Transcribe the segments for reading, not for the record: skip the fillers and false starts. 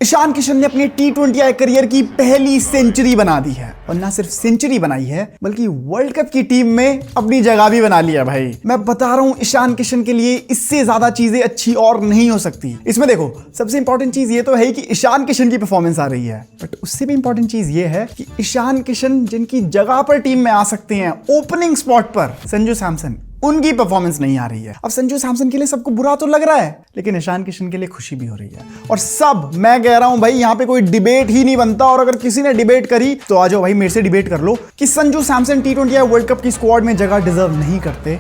ईशान किशन ने अपने T20I career की पहली सेंचुरी बना दी है और ना सिर्फ सेंचुरी बनाई है बल्कि वर्ल्ड कप की टीम में अपनी जगह भी बना लिया भाई। मैं बता रहा हूं ईशान किशन के लिए इससे ज्यादा चीजें अच्छी और नहीं हो सकती। इसमें देखो सबसे इंपॉर्टेंट चीज ये तो है कि ईशान किशन की परफॉर्मेंस आ रही है, बट उससे भी इंपॉर्टेंट चीज ये है कि ईशान किशन जिनकी जगह पर टीम में आ सकते हैं ओपनिंग स्पॉट पर, संजू सैमसन, उनकी परफॉर्मेंस नहीं आ रही है। अब संजू सैमसन के लिए सबको बुरा तो लग रहा है, लेकिन ईशान किशन के लिए खुशी भी हो रही है। और सब, मैं कह रहा हूं भाई, यहां पे कोई डिबेट ही नहीं बनता। और अगर किसी ने डिबेट करी तो आ जाओ भाई, मेरे से डिबेट कर लो कि Sanju Samson T20I world cup की स्क्वाड में जगह डिजर्व नहीं करते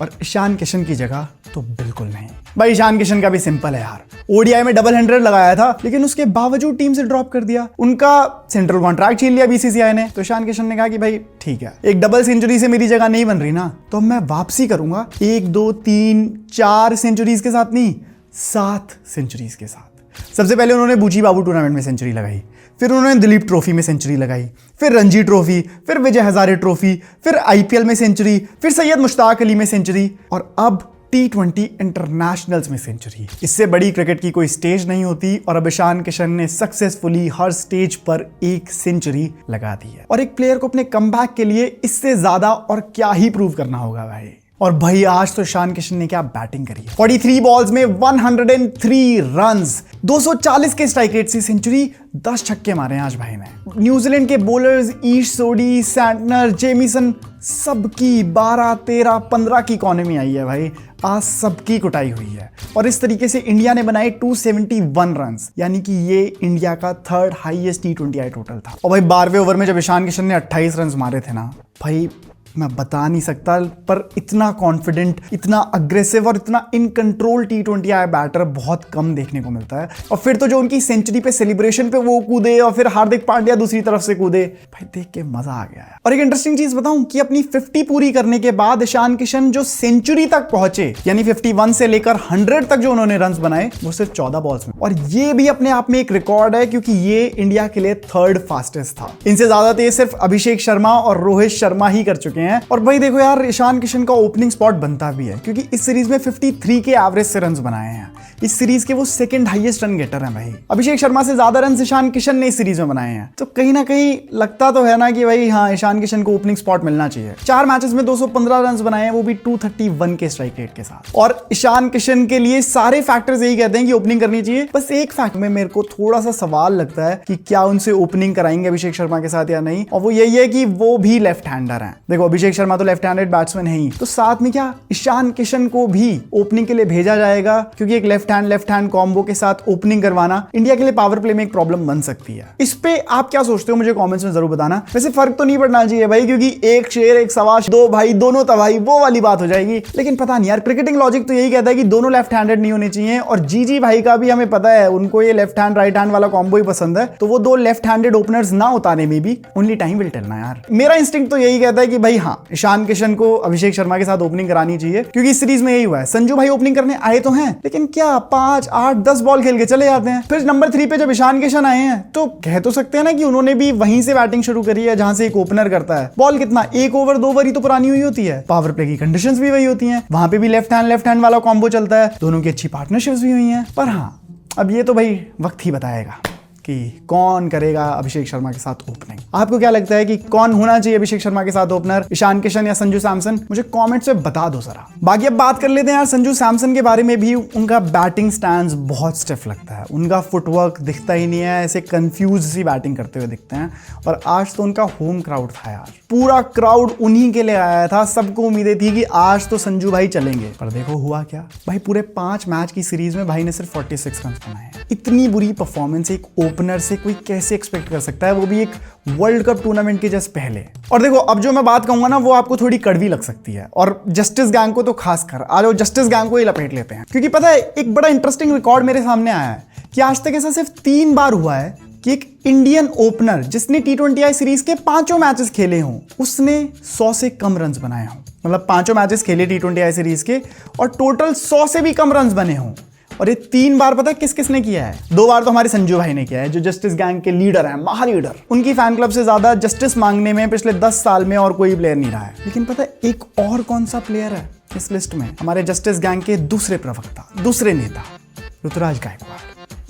और ईशान किशन की जगह तो बिल्कुल नहीं। भाई ईशान किशन का भी सिंपल है यार, ओडीआई में डबल 100 लगाया था लेकिन उसके बावजूद टीम से ड्रॉप कर दिया। उनका सेंट्रल कॉन्ट्रैक्ट छीन लिया बीसीसीआई ने। तो ईशान किशन ने कहा कि भाई ठीक है, एक डबल सेंचुरी से मेरी जगह नहीं बन रही ना, तो मैं वापसी करूंगा 1 2 3 4 सेंचुरीज के साथ नहीं, 7 सेंचुरीज के साथ। सबसे पहले उन्होंने बूची बाबू टूर्नामेंट में सेंचुरी लगाई, फिर उन्होंने दिलीप ट्रॉफी में सेंचुरी लगाई, फिर रणजी ट्रॉफी, फिर विजय हजारे ट्रॉफी, फिर आईपीएल में सेंचुरी, फिर सैयद मुश्ताक अली में सेंचुरी और अब T20 इंटरनेशनल्स में सेंचुरी। इससे बड़ी क्रिकेट की कोई स्टेज नहीं होती और अब ईशान किशन ने सक्सेसफुली हर स्टेज पर एक सेंचुरी लगा दी है। और एक प्लेयर को अपने कमबैक के लिए इससे ज्यादा और क्या ही प्रूव करना होगा भाई। और भाई आज तो ईशान किशन ने क्या बैटिंग करी है। 43 बॉल्स में 103 रन्स, 240 के स्ट्राइक रेट से सेंचुरी, 10 छक्के मारे हैं आज भाई ने। न्यूजीलैंड के बॉलर्स ईश सोडी, सैंटनर, जेमिसन, सबकी 12 13 15 की इकॉनमी आई है भाई। आज सबकी कुटाई हुई है और इस तरीके से इंडिया ने बनाए 271 रन्स, यानी कि ये इंडिया का 3rd हाईएस्ट T20I टोटल था। और भाई 12वें ओवर में जब ईशान किशन ने 28 रन्स मारे थे ना भाई, मैं बता नहीं सकता, पर इतना कॉन्फिडेंट, इतना अग्रेसिव और इतना इन कंट्रोल T20I बैटर बहुत कम देखने को मिलता है। और फिर तो जो उनकी सेंचुरी पे सेलिब्रेशन पे वो कूदे और फिर हार्दिक पांड्या दूसरी तरफ से कूदे, भाई देख के मजा आ गया है। और एक इंटरेस्टिंग चीज बताऊं कि अपनी 50 पूरी करने के बाद ईशान किशन जो सेंचुरी तक पहुंचे, यानी 51 से लेकर 100 तक जो उन्होंने रन बनाए, वो सिर्फ 14 बॉल्स में। और ये भी अपने आप में एक रिकॉर्ड है क्योंकि ये इंडिया के लिए 3rd फास्टेस्ट था। इनसे ज्यादा तेज सिर्फ अभिषेक शर्मा और रोहित शर्मा ही कर चुके हैं। और भाई देखो यार, ईशान किशन का ओपनिंग स्पॉट बनता भी है क्योंकि इस सीरीज में 53 के एवरेज से रन्स बनाए हैं। इस सीरीज के वो 2nd हाईएस्ट रन गेटर हैं भाई। अभिषेक शर्मा से ज्यादा रन ईशान किशन ने इस सीरीज में बनाए हैं। तो कहीं ना कहीं लगता तो है ना कि भाई हाँ, ईशान किशन को ओपनिंग स्पॉट मिलना चाहिए। 4 मैचेस में 215 रन बनाए हैं, वो भी 231 के स्ट्राइक रेट के साथ। और ईशान किशन के लिए सारे फैक्टर्स यही कहते हैं कि ओपनिंग करनी चाहिए। बस एक फैक्ट में मेरे को थोड़ा सा सवाल लगता है कि क्या उनसे ओपनिंग कराएंगे अभिषेक शर्मा के साथ या नहीं, और वो यही है कि वो भी लेफ्ट हैंडर हैं। देखो अभिषेक शर्मा तो लेफ्ट हैंडेड बैट्समैन है ही, तो साथ में क्या ईशान किशन को भी ओपनिंग के लिए भेजा जाएगा, क्योंकि एक लेफ्ट हैंड कॉम्बो के साथ ओपनिंग करवाना इंडिया के लिए पावर प्ले में एक प्रॉब्लम बन सकती है। इस पे आप क्या सोचते हो मुझे कमेंट्स में जरूर बताना। वैसे फर्क तो नहीं पड़ना चाहिए भाई, क्योंकि एक शेर एक सवा, 2 भाई दोनों तबाही, वो वाली बात हो जाएगी। लेकिन पता नहीं यार, क्रिकेटिंग लॉजिक तो यही कहता है कि दोनों लेफ्ट हैंडेड नहीं होने चाहिए। और जीजी भाई का भी हमें पता है, उनको ये लेफ्ट हैंड राइट हैंड वाला कॉम्बो ही पसंद है, तो वो 2 लेफ्ट हैंडेड ओपनर्स ना उतारने में भी ओनली टाइम विल टेल ना यार। मेरा इंस्टिंक्ट तो यही कहता है कि भाई हाँ, ईशान किशन को अभिषेक शर्मा के साथ ओपनिंग करानी चाहिए, क्योंकि इस सीरीज में यही हुआ है। संजू भाई ओपनिंग करने आए तो हैं, लेकिन क्या 5 8 10 बॉल खेल के चले जाते हैं। फिर नंबर 3 पे जब ईशान किशन आए हैं तो कह तो सकते हैं ना कि उन्होंने भी वहीं से बैटिंग शुरू करी है जहां से एक ओपनर करता है। बॉल कितना, 1 ओवर 2 ओवर ही तो पुरानी हुई होती है। पावर प्ले की कंडीशंस भी वही होती हैं, वहां पे भी लेफ्ट हैंड वाला कॉम्बो चलता है। दोनों की अच्छी पार्टनरशिप्स भी हुई हैं। पर हाँ, अब ये तो भाई वक्त ही बताएगा कि कौन करेगा अभिषेक शर्मा के साथ ओपनिंग। आपको क्या लगता है कि कौन होना चाहिए अभिषेक शर्मा के साथ ओपनर, ईशान किशन या संजू सैमसन? मुझे कमेंट्स में बता दो जरा। बाकी अब बात कर लेते हैं यार संजू सैमसन के बारे में भी। उनका बैटिंग स्टैंस बहुत स्टिफ लगता है, उनका फुटवर्क दिखता ही नहीं है, ऐसे कंफ्यूज सी बैटिंग करते हुए दिखते हैं। और आज तो उनका होम क्राउड था यार, पूरा क्राउड उन्हीं के लिए आया था। सबको उम्मीदें थी कि आज तो संजू भाई चलेंगे, पर देखो हुआ क्या भाई। पूरे 5 मैच की सीरीज में भाई ने सिर्फ 46 रन बनाए हैं। इतनी बुरी परफॉर्मेंस एक ओपनर से कोई कैसे एक्सपेक्ट कर सकता है, वो भी एक वर्ल्ड कप टूर्नामेंट के जस्ट पहले। और देखो अब जो मैं बात कहूंगा ना, वो आपको थोड़ी कड़वी लग सकती है, और जस्टिस गैंग को तो खासकर। आ जाओ जस्टिस गैंग को ही लपेट लेते हैं, क्योंकि पता है एक बड़ा इंटरेस्टिंग रिकॉर्ड मेरे सामने आया है कि आज तक ऐसा सिर्फ 3 बार हुआ है कि एक इंडियन ओपनर जिसने T20I सीरीज के 5 मैचेस खेले हों, उसने 100 से कम रन बनाए हों। मतलब 5 मैचेस खेले T20I सीरीज के और टोटल 100 से भी कम रन बने हों। और ये 3 बार पता है किस किसने किया है? 2 बार तो हमारे संजू भाई ने किया है, जो जस्टिस गैंग के लीडर हैं, महालीडर। उनकी फैन क्लब से ज्यादा जस्टिस मांगने में पिछले 10 साल में और कोई प्लेयर नहीं रहा है। लेकिन पता है एक और कौन सा प्लेयर है इस लिस्ट में? हमारे जस्टिस गैंग के दूसरे प्रवक्ता, दूसरे नेता, ऋतुराज गायकवाड़।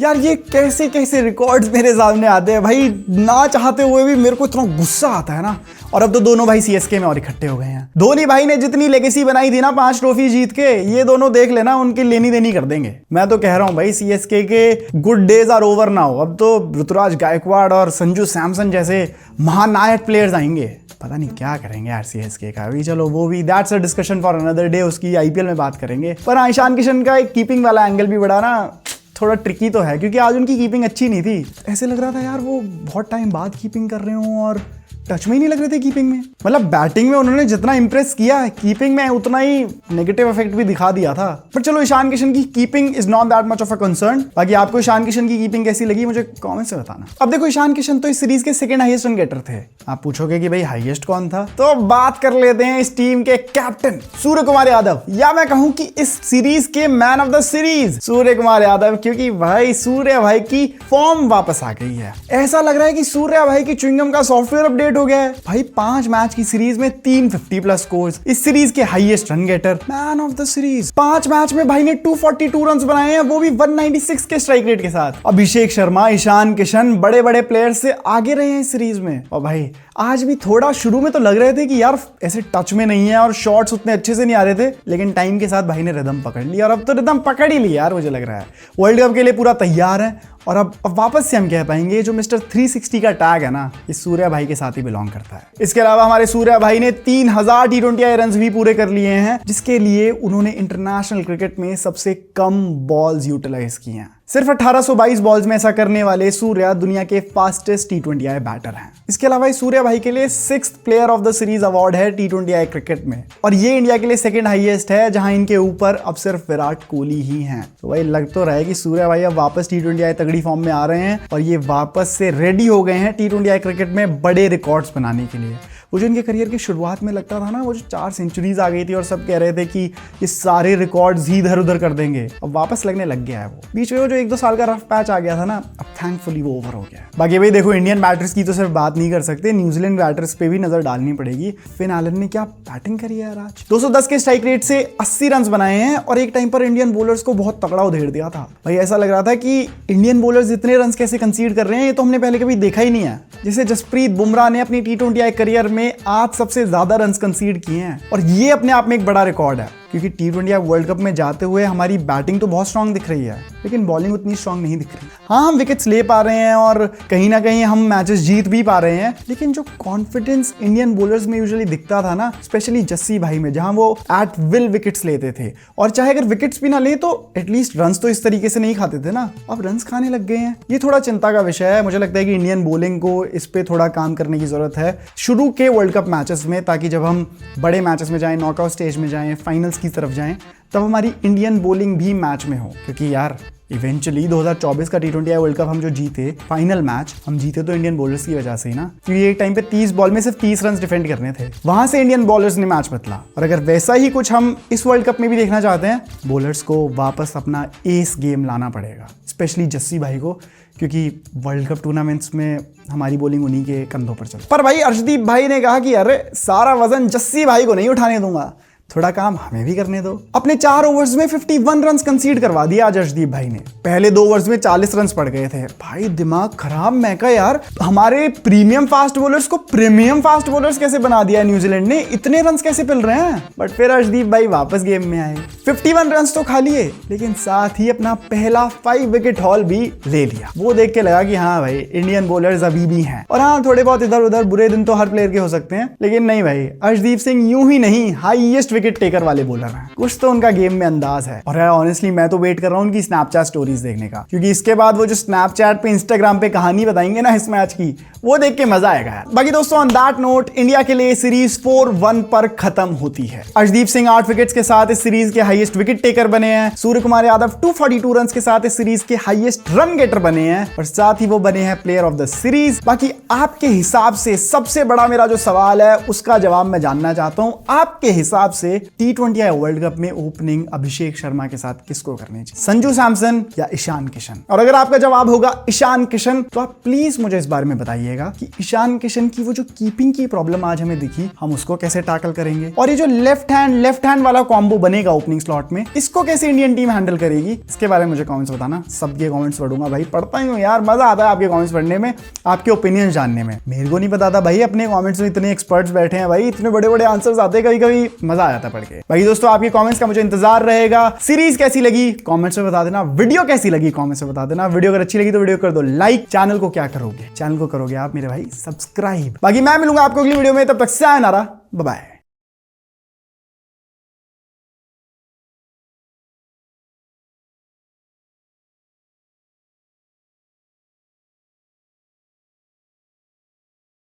यार ये कैसे कैसे रिकॉर्ड्स मेरे सामने आते हैं भाई, ना चाहते हुए भी मेरे को इतना गुस्सा आता है ना। और अब तो दोनों भाई सीएसके में और इकट्ठे हो गए हैं। धोनी भाई ने जितनी लेगेसी बनाई थी ना 5 ट्रॉफी जीत के, ये दोनों देख लेना उनकी लेनी देनी कर देंगे। मैं तो कह रहा हूं भाई सीएसके के good days are over now. अब तो ऋतुराज गायकवाड़ और संजू सैमसन जैसे महानायक प्लेयर्स आएंगे, पता नहीं क्या करेंगे यार सीएसके का भी। चलो वो भी that's a discussion for another day, उसकी आईपीएल में बात करेंगे। पर ईशान किशन का एक कीपिंग वाला एंगल भी बड़ा ना थोड़ा ट्रिकी तो है, क्योंकि आज उनकी कीपिंग अच्छी नहीं थी। ऐसे लग रहा था यार वो बहुत टाइम बाद कीपिंग कर रहे हो और टच में ही नहीं लग रहे थे कीपिंग में। मतलब बैटिंग में उन्होंने जितना इंप्रेस किया, कीपिंग में उतना ही नेगेटिव इफेक्ट भी दिखा दिया था। पर चलो ईशान किशन की keeping is not that much of a concern. बाकी आपको ईशान किशन की कीपिंग कैसी लगी मुझे कमेंट से बताना। अब देखो ईशान किशन तो इस सीरीज के सेकंड हाईएस्ट रन गेटर थे। आप पूछोगे कि भाई हाईएस्ट कौन था, तो बात कर लेते हैं इस टीम के कैप्टन सूर्य कुमार यादव, या मैं कहूं कि इस सीरीज के man of the series Surya Kumar Yadav. क्योंकि भाई सूर्य भाई की फॉर्म वापस आ गई है। ऐसा लग रहा है कि सूर्य भाई की च्युइंगम का सॉफ्टवेयर अपडेट हो गया है भाई। 5 मैच की सीरीज में 350+ स्कोर्स, इस सीरीज के highest run getter, man of the series. 5 match में भाई ने 242 रन बनाए हैं, वो भी 196 के स्ट्राइक रेट के साथ। अभिषेक शर्मा, ईशान किशन बड़े बड़े प्लेयर्स से आगे रहे हैं इस सीरीज में। और भाई आज भी थोड़ा शुरू में तो लग रहे थे कि यार ऐसे टच में नहीं है और शॉट्स उतने अच्छे से नहीं आ रहे थे, लेकिन टाइम के साथ भाई ने रिदम पकड़ ली और अब तो रिदम पकड़ ही ली यार। मुझे लग रहा है वर्ल्ड कप के लिए पूरा तैयार है। और अब वापस से हम कह पाएंगे जो मिस्टर 360 का टैग है ना, इस सूर्या भाई के साथ ही बिलोंग करता है। इसके अलावा हमारे सूर्या भाई ने 3000 T20I रन भी पूरे कर लिए हैं, जिसके लिए उन्होंने इंटरनेशनल क्रिकेट में सबसे कम बॉल्स यूटिलाइज की हैं। सिर्फ 1822 बॉल्स में ऐसा करने वाले सूर्या दुनिया के फास्टेस्ट T20I बैटर हैं। इसके अलावा इस सूर्या भाई के लिए 6th player of the series award है T20I क्रिकेट में, और ये इंडिया के लिए सेकंड हाईएस्ट है, जहां इनके ऊपर अब सिर्फ विराट कोहली ही हैं। तो भाई लग तो रहा है कि सूर्या भाई अब वापस T20I तगड़ी फॉर्म में आ रहे हैं और ये वापस से रेडी हो गए हैं T20I क्रिकेट में बड़े रिकॉर्ड्स बनाने के लिए। वो जो इनके करियर की शुरुआत में लगता था ना, वो जो 4 सेंचुरीज आ गई थी और सब कह रहे थे कि ये सारे रिकॉर्ड्स ही इधर उधर कर देंगे, अब वापस लगने लग गया है। वो बीच में वो जो 1-2 साल का रफ पैच आ गया था ना, अब थैंकफुली वो ओवर हो गया है। बाकी भाई देखो इंडियन बैटर्स की तो सिर्फ बात नहीं कर सकते, न्यूजीलैंड बैटर्स पे भी नजर डालनी पड़ेगी। फिन एलन ने क्या बैटिंग करी है यार आज। 210 के स्ट्राइक रेट से 80 रन बनाए हैं और एक टाइम पर इंडियन बॉलर्स को बहुत तगड़ा उधेड़ दिया था भाई। ऐसा लग रहा था कि इंडियन बॉलर्स इतने रन कैसे कंसीड कर रहे हैं, ये तो हमने पहले कभी देखा ही नहीं है। जैसे जसप्रीत बुमराह ने अपनी T20I करियर में आज सबसे ज्यादा रन कंसीड किए हैं, और ये अपने आप में एक बड़ा रिकॉर्ड है। क्योंकि T20I वर्ल्ड कप में जाते हुए हमारी बैटिंग तो बहुत स्ट्रांग दिख रही है, लेकिन बॉलिंग उतनी स्ट्रांग नहीं दिख रही। हाँ हम विकेट्स ले पा रहे हैं और कहीं ना कहीं हम मैचेस जीत भी पा रहे हैं, लेकिन जो कॉन्फिडेंस इंडियन बॉलर्स में यूजुअली दिखता था ना, स्पेशली जस्सी भाई में, जहां वो एट विल विकेट्स लेते थे, और चाहे अगर विकेट्स भी ना ले तो एटलीस्ट रन्स तो इस तरीके से नहीं खाते थे ना, अब रन्स खाने लग गए हैं। ये थोड़ा चिंता का विषय है। मुझे लगता है कि इंडियन बॉलिंग को इस पे थोड़ा काम करने की जरूरत है शुरू के वर्ल्ड कप मैचेस में, ताकि जब हम बड़े मैचेस में जाएं, नॉकआउट स्टेज में जाएं, फाइनल्स की तरफ जाएं, तब हमारी इंडियन बॉलिंग भी मैच में हो। क्योंकि यार इवेंचुअली 2024 का T20I वर्ल्ड कप हम जो जीते, फाइनल मैच हम जीते तो इंडियन बॉलर्स की वजह से ही ना, क्योंकि एक टाइम पे 30 बॉल में सिर्फ 30 रन डिफेंड करने थे, वहां से इंडियन बॉलर्स ने मैच बदला। और अगर वैसा ही कुछ हम इस वर्ल्ड कप में भी देखना चाहते हैं, बॉलर्स को वापस अपना एस गेम लाना पड़ेगा, स्पेशली जस्सी भाई को, क्योंकि वर्ल्ड कप टूर्नामेंट्स में हमारी बॉलिंग उन्हीं के कंधों पर चलती। पर भाई अर्शदीप भाई ने कहा कि अरे सारा वजन जस्सी भाई को नहीं उठाने दूंगा, थोड़ा काम हमें भी करने दो। अपने 4 ओवर्स में 51 रन कंसीड करवा दिया आज अर्शदीप भाई ने। पहले 2 ओवर्स में 40 रन पड़ गए थे। भाई दिमाग खराब मैं का यार, हमारे प्रीमियम फास्ट बॉलर्स को प्रीमियम फास्ट बॉलर्स कैसे बना दिया न्यूजीलैंड ने, इतने रन कैसे पिल रहे हैं। बट फिर अर्शदीप भाई वापस गेम में आए, 51 रन तो खा लिए, लेकिन साथ ही अपना पहला 5 विकेट हॉल भी ले लिया। वो देख के लगा कि हाँ भाई इंडियन बॉलर्स अभी भी हैं, और हाँ थोड़े बहुत इधर उधर बुरे दिन तो हर प्लेयर के हो सकते हैं, लेकिन नहीं भाई अर्शदीप सिंह यूं ही नहीं हाईएस्ट विकेट टेकर वाले बॉलर हैं। कुछ तो उनका गेम में अंदाज है। और यार ऑनेस्टली मैं तो वेट कर रहा हूं उनकी स्नैपचैट स्टोरीज देखने का, क्योंकि इसके बाद वो जो स्नैपचैट पे इंस्टाग्राम पे कहानी बताएंगे ना इस मैच की, वो देख के मजा आएगा यार। बाकी दोस्तों ऑन दैट नोट इंडिया के लिए सीरीज 4-1 पर खत्म होती है। अर्शदीप सिंह 8 विकेट्स के साथ इस सीरीज के हाईएस्ट विकेट टेकर बने हैं। सूर्य कुमार यादव 242 रन के साथ इस सीरीज के हाईएस्ट रन गेटर बने हैं, और साथ ही वो बने हैं प्लेयर ऑफ द सीरीज। बाकी आपके हिसाब से सबसे बड़ा मेरा जो सवाल है उसका जवाब मैं जानना चाहता हूं, आपके हिसाब से से T20I वर्ल्ड कप में ओपनिंग अभिषेक शर्मा के साथ किसको करनी चाहिए, संजू सैमसन या ईशान किशन? और अगर आपका जवाब होगा ईशान किशन, तो आप प्लीज मुझे इस बारे में बताइएगा कि ईशान किशन की वो जो कीपिंग की प्रॉब्लम आज हमें दिखी, हम उसको कैसे टैकल करेंगे, और ये जो लेफ्ट हैंड वाला कॉम्बो बनेगा ओपनिंग स्लॉट में, इसको कैसे इंडियन टीम हैंडल करेगी। इसके बारे में मुझे कमेंट्स बताना, सबके कमेंट्स पढ़ूंगा भाई, पढ़ता ही हूँ यार, मजा आता है आपके कमेंट्स पढ़ने में, आपके ओपिनियन जानने में। मेरे को नहीं पता था भाई, अपने कमेंट्स में इतने एक्सपर्ट्स बैठे हैं भाई, इतने बड़े बड़े आंसर्स आते हैं, कभी कभी मजा आ जाता है पढ़ के। भाई दोस्तों, आपके कमेंट्स का मुझे इंतजार रहेगा। सीरीज कैसी लगी कमेंट्स में बता देना, वीडियो कैसी लगी कमेंट्स में बता देना। वीडियो अगर अच्छी लगी तो वीडियो कर दो लाइक, चैनल को क्या करोगे, चैनल को करोगे आप मेरे भाई सब्सक्राइब। बाकी मैं मिलूंगा आपको अगली वीडियो में, तब तक सायोनारा, बाय बाय।